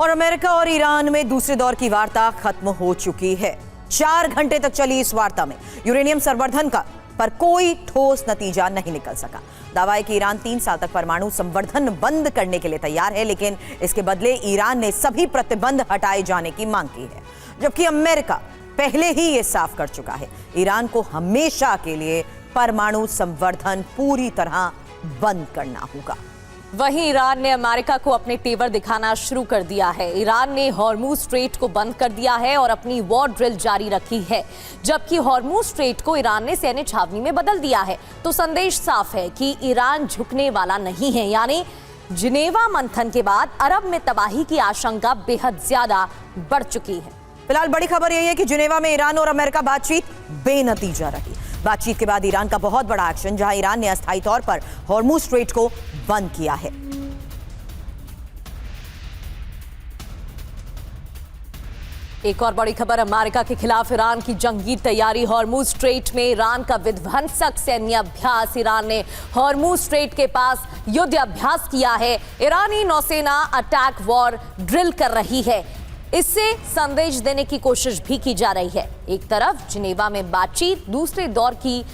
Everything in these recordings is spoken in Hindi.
और अमेरिका और ईरान में दूसरे दौर की वार्ता खत्म हो चुकी है। 4 घंटे तक चली इस वार्ता में यूरेनियम संवर्धन का पर कोई ठोस नतीजा नहीं निकल सका। दावा है कि ईरान 3 साल तक परमाणु संवर्धन बंद करने के लिए तैयार है, लेकिन इसके बदले ईरान ने सभी प्रतिबंध हटाए जाने की मांग की है, जबकि अमेरिका पहले ही ये साफ कर चुका है ईरान को हमेशा के लिए परमाणु संवर्धन पूरी तरह बंद करना होगा। वहीं ईरान ने अमेरिका को अपने तेवर दिखाना शुरू कर दिया है। ईरान ने हॉर्मुज स्ट्रेट को बंद कर दिया है और अपनी वॉर ड्रिल जारी रखी है, जबकि हॉर्मुज स्ट्रेट को ईरान ने सैन्य छावनी में बदल दिया है। तो संदेश साफ है कि ईरान झुकने वाला नहीं है, यानी जिनेवा मंथन के बाद अरब में तबाही की आशंका बेहद ज्यादा बढ़ चुकी है। फिलहाल बड़ी खबर यही है कि जिनेवा में ईरान और अमेरिका बातचीत बेनतीजा रही। बातचीत के बाद ईरान का बहुत बड़ा एक्शन, जहां ईरान ने अस्थायी तौर पर हॉर्मुज स्ट्रेट को बंद किया है। एक और बड़ी खबर, अमेरिका के खिलाफ ईरान की जंगी तैयारी। हॉर्मुज स्ट्रेट में ईरान का विध्वंसक सैन्य अभ्यास। ईरान ने हॉर्मुज स्ट्रेट के पास युद्ध अभ्यास किया है। ईरानी नौसेना अटैक वॉर ड्रिल कर रही है। इससे संदेश देने की कोशिश भी की जा रही है। एक तरफ जिनेवा में बातचीत, दूसरे दौर की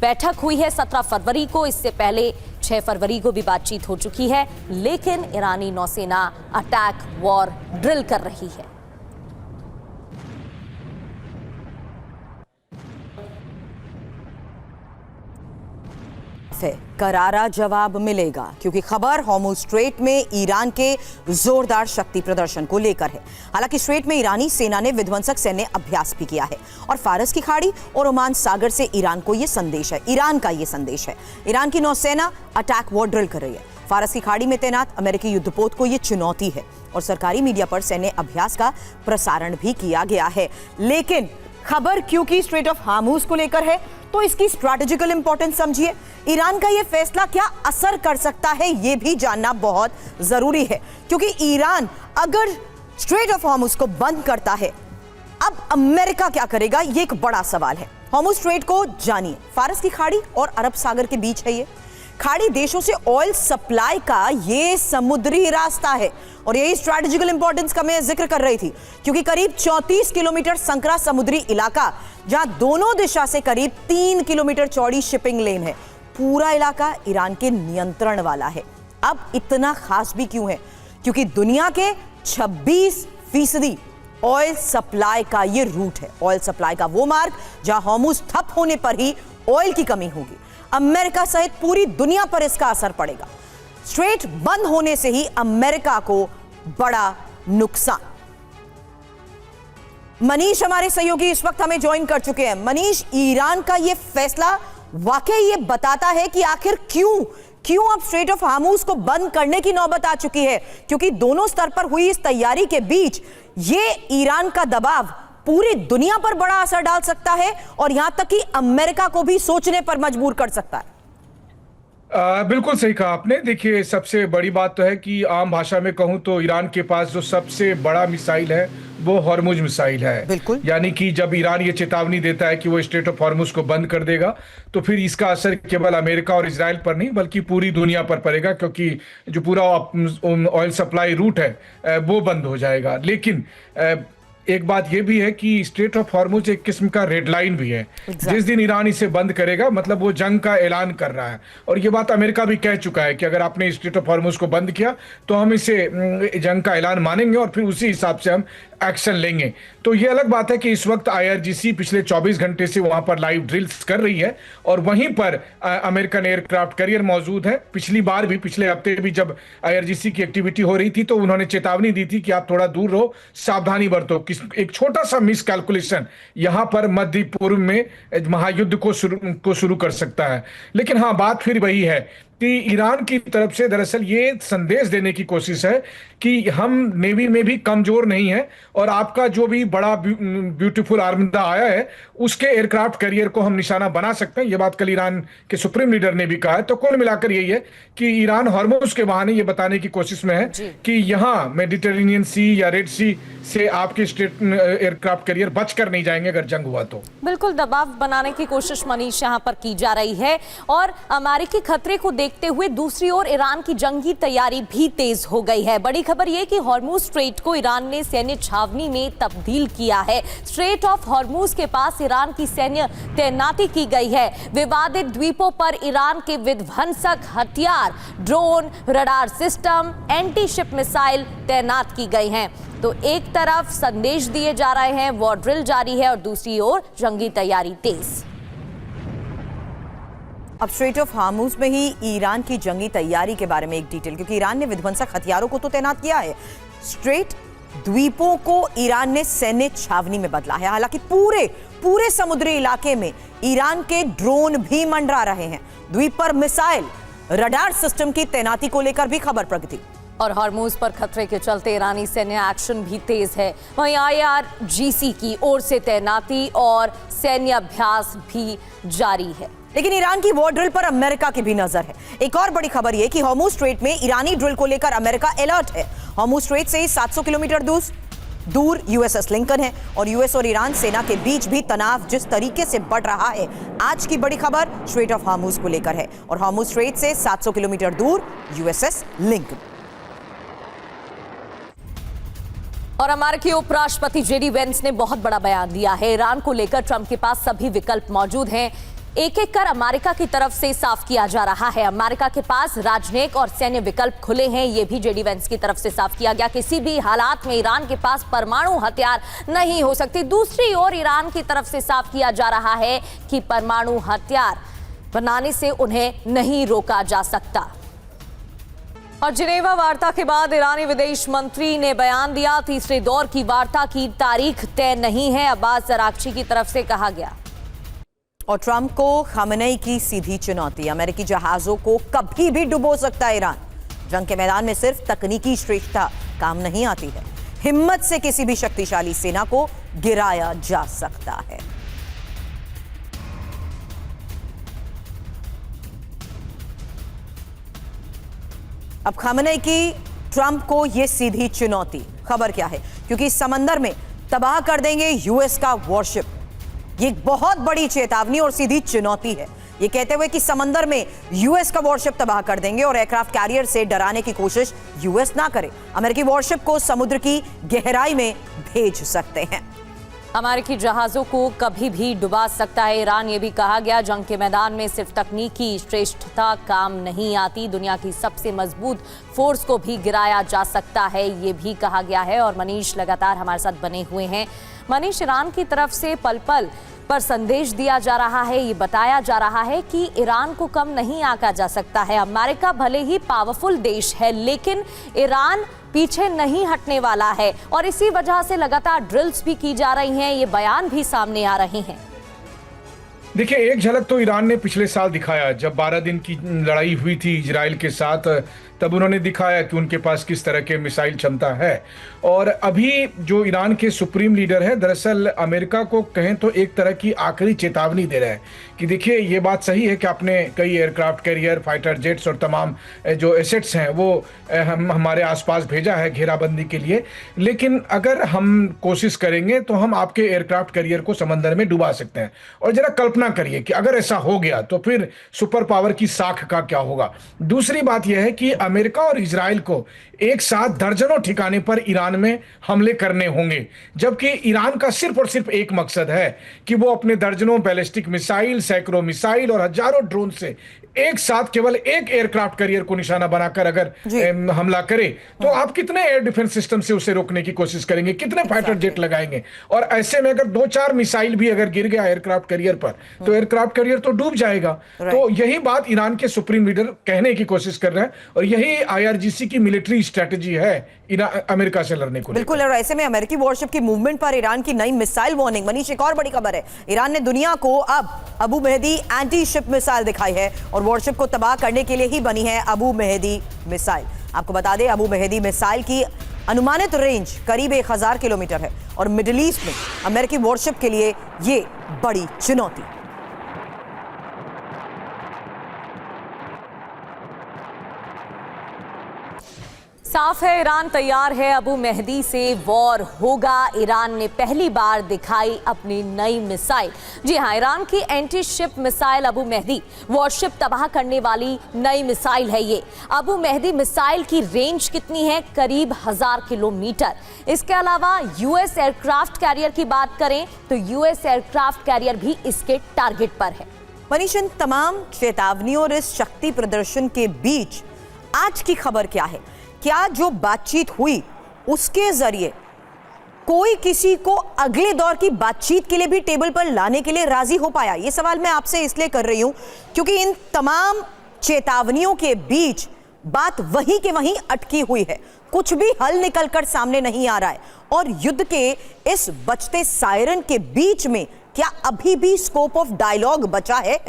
बैठक हुई है 17 फरवरी को। इससे पहले 6 फरवरी को भी बातचीत हो चुकी है, लेकिन ईरानी नौसेना अटैक वॉर ड्रिल कर रही है। करारा जवाब मिलेगा, क्योंकि खबर हॉर्मुज स्ट्रेट में ईरान के जोरदार शक्ति प्रदर्शन को लेकर है। हालांकि स्ट्रेट में ईरानी सेना ने विध्वंसक सैन्य अभ्यास भी किया है और फारस की खाड़ी और ओमान सागर से ईरान को यह संदेश है, ईरान का यह संदेश है, ईरान की नौसेना अटैक वॉर ड्रिल कर रही है। फारस की खाड़ी में तैनात अमेरिकी युद्धपोत को यह चुनौती है और सरकारी मीडिया पर सैन्य अभ्यास का प्रसारण भी किया गया है। लेकिन खबर क्योंकि स्ट्रेट ऑफ हॉर्मुज को लेकर है, तो इसकी स्ट्रैटेजिकल इंपॉर्टेंस समझिए। ईरान का यह फैसला क्या असर कर सकता है, यह भी जानना बहुत जरूरी है, क्योंकि ईरान अगर स्ट्रेट ऑफ हॉर्मुज को बंद करता है, अब अमेरिका क्या करेगा, यह एक बड़ा सवाल है। हॉर्मुज स्ट्रेट को जानिए, फारस की खाड़ी और अरब सागर के बीच है। ये खाड़ी देशों से ऑयल सप्लाई का ये समुद्री रास्ता है और यही स्ट्रैटेजिकल इंपॉर्टेंस का मैं जिक्र कर रही थी, क्योंकि करीब 34 किलोमीटर संकरा समुद्री इलाका, जहां दोनों दिशा से करीब 3 किलोमीटर चौड़ी शिपिंग लेन है, पूरा इलाका ईरान के नियंत्रण वाला है। अब इतना खास भी क्यों है, क्योंकि दुनिया के 26% ऑयल सप्लाई का ये रूट है। ऑयल सप्लाई का वो मार्ग जहां हॉर्मुज ठप होने पर ही ऑयल की कमी होगी। अमेरिका सहित पूरी दुनिया पर इसका असर पड़ेगा। स्ट्रेट बंद होने से ही अमेरिका को बड़ा नुकसान। मनीष हमारे सहयोगी इस वक्त हमें ज्वाइन कर चुके हैं। मनीष, ईरान का यह फैसला वाकई ये बताता है कि आखिर क्यों अब स्ट्रेट ऑफ हॉर्मुज को बंद करने की नौबत आ चुकी है, क्योंकि दोनों स्तर पर हुई इस तैयारी के बीच ये ईरान का दबाव पूरी दुनिया पर बड़ा असर डाल सकता है और यहां तक कि अमेरिका को भी सोचने पर मजबूर कर सकता है। बिल्कुल सही कहा आपने। देखिए, सबसे बड़ी बात तो है कि आम भाषा में कहूं तो ईरान के पास जो सबसे बड़ा मिसाइल है वो हॉर्मुज मिसाइल है। बिल्कुल, यानी कि जब ईरान ये चेतावनी देता है कि वो स्ट्रेट ऑफ हॉर्मुज को बंद कर देगा, तो फिर इसका असर केवल अमेरिका और इजराइल पर नहीं बल्कि पूरी दुनिया पर पड़ेगा, क्योंकि जो पूरा ऑयल सप्लाई रूट है वो बंद हो जाएगा। लेकिन एक बात यह भी है कि स्ट्रेट ऑफ हॉर्मुज एक किस्म का रेड लाइन भी है। जिस दिन ईरान इसे बंद करेगा, मतलब वो जंग का ऐलान कर रहा है। और ये बात अमेरिका भी कह चुका है कि अगर आपने स्ट्रेट ऑफ हॉर्मुज को बंद किया तो हम इसे जंग का ऐलान मानेंगे और फिर उसी हिसाब से हम एक्शन लेंगे। तो ये अलग बात है कि इस वक्त IRGC पिछले 24 घंटे से वहां पर लाइव ड्रिल्स कर रही है और वहीं पर अमेरिकन एयरक्राफ्ट कैरियर मौजूद है। पिछली बार भी, पिछले हफ्ते भी जब IRGC की एक्टिविटी हो रही थी तो उन्होंने चेतावनी दी थी कि आप थोड़ा दूर रहो, सावधानी बरतो। एक छोटा सा मिस कैलकुलेशन यहां पर मध्य पूर्व में महायुद्ध को शुरू कर सकता है। लेकिन हाँ, बात फिर वही है कि ईरान की तरफ से दरअसल ये संदेश देने की कोशिश है कि हम नेवी में भी कमजोर नहीं है और आपका जो भी बड़ा ब्यूटीफुल आर्मदा आया है उसके एयरक्राफ्ट कैरियर को हम निशाना बना सकते हैं। ये बात कल ईरान के सुप्रीम लीडर ने भी कहा है। तो कुल मिलाकर यही है कि ईरान हॉर्मुज के बहाने ये बताने की कोशिश में है कि यहाँ मेडिटेरेनियन सी या रेड सी से आपके एयरक्राफ्ट कैरियर बचकर नहीं जाएंगे अगर जंग हुआ तो। बिल्कुल दबाव बनाने की कोशिश मनीष यहाँ पर की जा रही है और अमेरिकी खतरे को देखते हुए दूसरी ओर ईरान की जंगी तैयारी भी तेज हो गई है। बड़ी खबर ये कि हॉर्मुज स्ट्रेट को ईरान ने सैन्य छावनी में तब्दील किया है। स्ट्रेट ऑफ हॉर्मुज के पास ईरान की सैन्य तैनाती की गई है। विवादित द्वीपों पर ईरान के विध्वंसक हथियार, drone, radar system, anti ship missile तैनात की गई हैं। तो एक तरफ संदेश दिए जा रहे हैं, वॉर ड्रिल जारी है, और दूसरी ओर जंगी तैयारी तेज। अब स्ट्रेट ऑफ हार्मुज में ही ईरान की जंगी तैयारी के बारे में एक डिटेल, क्योंकि ईरान ने विध्वंसक हथियारों को तो तैनात किया है, स्ट्रेट द्वीपों को ईरान ने सैन्य छावनी में बदला है। हालांकि पूरे समुद्री इलाके में ईरान के ड्रोन भी मंडरा रहे हैं। द्वीप पर मिसाइल, रडार सिस्टम की तैनाती को लेकर भी खबर प्रगति। और हॉर्मुज पर खतरे के चलते ईरानी सैन्य एक्शन भी तेज है। वहीं IRGC की ओर से तैनाती और सैन्य अभ्यास भी जारी है। लेकिन ईरान की वॉर ड्रिल पर अमेरिका की भी नजर है। एक और बड़ी खबर यह कि हॉर्मुज स्ट्रेट में ईरानी ड्रिल को लेकर अमेरिका अलर्ट है। हॉर्मुज स्ट्रेट से 700 किलोमीटर दूर USS लिंकन है और यूएस और ईरान सेना के बीच भी तनाव जिस तरीके से बढ़ रहा है, आज की बड़ी खबर स्ट्रेट ऑफ हॉर्मुज को लेकर है। और हॉर्मुज स्ट्रेट से 700 किलोमीटर दूर USS लिंकन। और अमेरिकी उपराष्ट्रपति JD वेंस ने बहुत बड़ा बयान दिया है। ईरान को लेकर ट्रंप के पास सभी विकल्प मौजूद हैं। एक एक कर अमेरिका की तरफ से साफ किया जा रहा है। अमेरिका के पास राजनयिक और सैन्य विकल्प खुले हैं, ये भी JD वेंस की तरफ से साफ किया गया। किसी भी हालात में ईरान के पास परमाणु हथियार नहीं हो सकते। दूसरी ओर ईरान की तरफ से साफ किया जा रहा है कि परमाणु हथियार बनाने से उन्हें नहीं रोका जा सकता। और जिनेवा वार्ता के बाद ईरानी विदेश मंत्री ने बयान दिया, तीसरे दौर की वार्ता की तारीख तय नहीं है, अब्बास अरागची की तरफ से कहा गया। और ट्रंप को खामेनेई की सीधी चुनौती, अमेरिकी जहाजों को कभी भी डुबो सकता है ईरान। जंग के मैदान में सिर्फ तकनीकी श्रेष्ठता काम नहीं आती है, हिम्मत से किसी भी शक्तिशाली सेना को गिराया जा सकता है। अब खामेनेई की ट्रंप को यह सीधी चुनौती, खबर क्या है? क्योंकि समंदर में तबाह कर देंगे यूएस का वॉरशिप। ये बहुत बड़ी चेतावनी और सीधी चुनौती है, ये कहते हुए कि समंदर में यूएस का वॉरशिप तबाह कर देंगे और एयरक्राफ्ट कैरियर से डराने की कोशिश यूएस ना करे। अमेरिकी वॉरशिप को समुद्र की गहराई में भेज सकते हैं। अमेरिकी जहाजों को कभी भी डुबा सकता है ईरान, ये भी कहा गया। जंग के मैदान में सिर्फ तकनीकी श्रेष्ठता काम नहीं आती, दुनिया की सबसे मजबूत फोर्स को भी गिराया जा सकता है, ये भी कहा गया है। और मनीष लगातार हमारे साथ बने हुए हैं। मनीष, ईरान की तरफ से पल पल पर संदेश दिया जा रहा है, ये बताया जा रहा है कि ईरान को कम नहीं आंका जा सकता है। अमेरिका भले ही पावरफुल देश है, लेकिन ईरान पीछे नहीं हटने वाला है और इसी वजह से लगातार ड्रिल्स भी की जा रही हैं, ये बयान भी सामने आ रहे हैं। देखिए, एक झलक तो ईरान ने पिछले साल दिखाया, जब 12 दिन की लड़ाई हुई थी इजराइल के साथ, तब उन्होंने दिखाया कि उनके पास किस तरह के मिसाइल क्षमता है। और अभी जो ईरान के सुप्रीम लीडर है, दरअसल अमेरिका को कहें तो एक तरह की आखिरी चेतावनी दे रहे हैं कि देखिए, ये बात सही है कि आपने कई एयरक्राफ्ट कैरियर, फाइटर जेट्स और तमाम जो एसेट्स हैं वो हमारे आसपास भेजा है घेराबंदी के लिए, लेकिन अगर हम कोशिश करेंगे तो हम आपके एयरक्राफ्ट कैरियर को समंदर में डुबा सकते हैं। और जरा कल्पना करिए कि अगर ऐसा हो गया तो फिर सुपर पावर की साख का क्या होगा। दूसरी बात यह है कि अमेरिका और इजराइल को एक साथ दर्जनों ठिकाने पर ईरान में हमले करने होंगे, जबकि ईरान का सिर्फ और सिर्फ एक मकसद है कि वो अपने दर्जनों बैलिस्टिक मिसाइल, सैकड़ों मिसाइल और हजारों ड्रोन से एक साथ केवल एक एयरक्राफ्ट कैरियर को निशाना बनाकर अगर हमला करे तो आप कितने एयर डिफेंस सिस्टम से उसे रोकने की कोशिश करेंगे, कितने फाइटर जेट लगाएंगे। और ऐसे में अगर 2-4 मिसाइल भी अगर गिर गया एयरक्राफ्ट कैरियर पर तो एयरक्राफ्ट कैरियर तो डूब जाएगा। तो यही बात ईरान के सुप्रीम लीडर कहने की कोशिश कर रहे हैं और यही IRGC की मिलिट्री स्ट्रेटेजी है अमेरिका से लड़ने को। बिल्कुल, और ऐसे में अमेरिकी वॉरशिप की मूवमेंट पर ईरान की नई मिसाइल वार्निंग। मनीष, एक और बड़ी खबर है, ईरान ने दुनिया को अब Abu Mahdi anti ship missile दिखाई है और वॉरशिप को तबाह करने के लिए ही बनी है अबू मेहदी मिसाइल। आपको बता दें, अबू मेहदी मिसाइल की अनुमानित रेंज करीब 1000 किलोमीटर है और मिडिल ईस्ट में अमेरिकी वॉरशिप के लिए ये बड़ी चुनौती। साफ है, ईरान तैयार है, अबू मेहदी से वॉर होगा। ईरान ने पहली बार दिखाई अपनी नई मिसाइल। जी हां, ईरान की anti ship missile Abu Mahdi warship तबाह करने वाली नई मिसाइल है ये। अबू मेहदी मिसाइल की रेंज कितनी है? करीब 1000 किलोमीटर। इसके अलावा यूएस एयरक्राफ्ट कैरियर की बात करें तो यूएस एयरक्राफ्ट कैरियर भी इसके टारगेट पर है। मनीष, इन तमाम चेतावनियों और इस शक्ति प्रदर्शन के बीच आज की खबर क्या है? क्या जो बातचीत हुई उसके जरिए कोई किसी को अगले दौर की बातचीत के लिए भी टेबल पर लाने के लिए राजी हो पाया? ये सवाल मैं आपसे इसलिए कर रही हूं क्योंकि इन तमाम चेतावनियों के बीच बात वहीं के वहीं अटकी हुई है। कुछ भी हल निकलकर सामने नहीं आ रहा है और युद्ध के इस बजते सायरन के बीच में क्या अभी भी स्कोप ऑफ डायलॉग बचा है?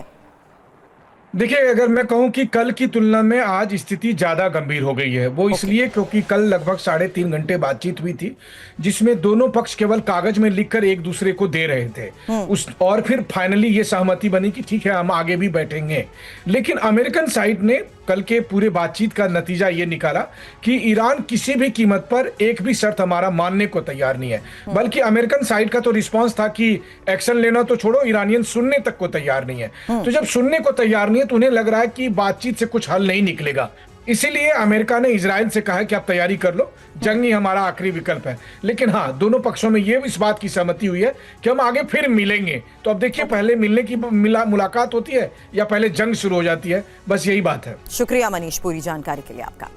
देखिए, अगर मैं कहूं कि कल की तुलना में आज स्थिति ज्यादा गंभीर हो गई है, वो इसलिए क्योंकि कल लगभग 3.5 घंटे बातचीत हुई थी जिसमें दोनों पक्ष केवल कागज में लिखकर एक दूसरे को दे रहे थे और फिर फाइनली ये सहमति बनी कि ठीक है, हम आगे भी बैठेंगे। लेकिन अमेरिकन साइड ने कल के पूरे बातचीत का नतीजा ये निकाला कि ईरान किसी भी कीमत पर एक भी शर्त हमारा मानने को तैयार नहीं है। बल्कि अमेरिकन साइड का तो रिस्पांस था कि एक्शन लेना तो छोड़ो, ईरानियन सुनने तक को तैयार नहीं है। तो जब सुनने को तैयार नहीं है तो उन्हें लग रहा है कि बातचीत से कुछ हल नहीं निकलेगा। इसीलिए अमेरिका ने इजराइल से कहा कि आप तैयारी कर लो, जंग ही हमारा आखिरी विकल्प है। लेकिन हाँ, दोनों पक्षों में ये इस बात की सहमति हुई है कि हम आगे फिर मिलेंगे। तो अब देखिए, पहले मिलने की मुलाकात होती है या पहले जंग शुरू हो जाती है, बस यही बात है। शुक्रिया मनीष, पूरी जानकारी के लिए आपका।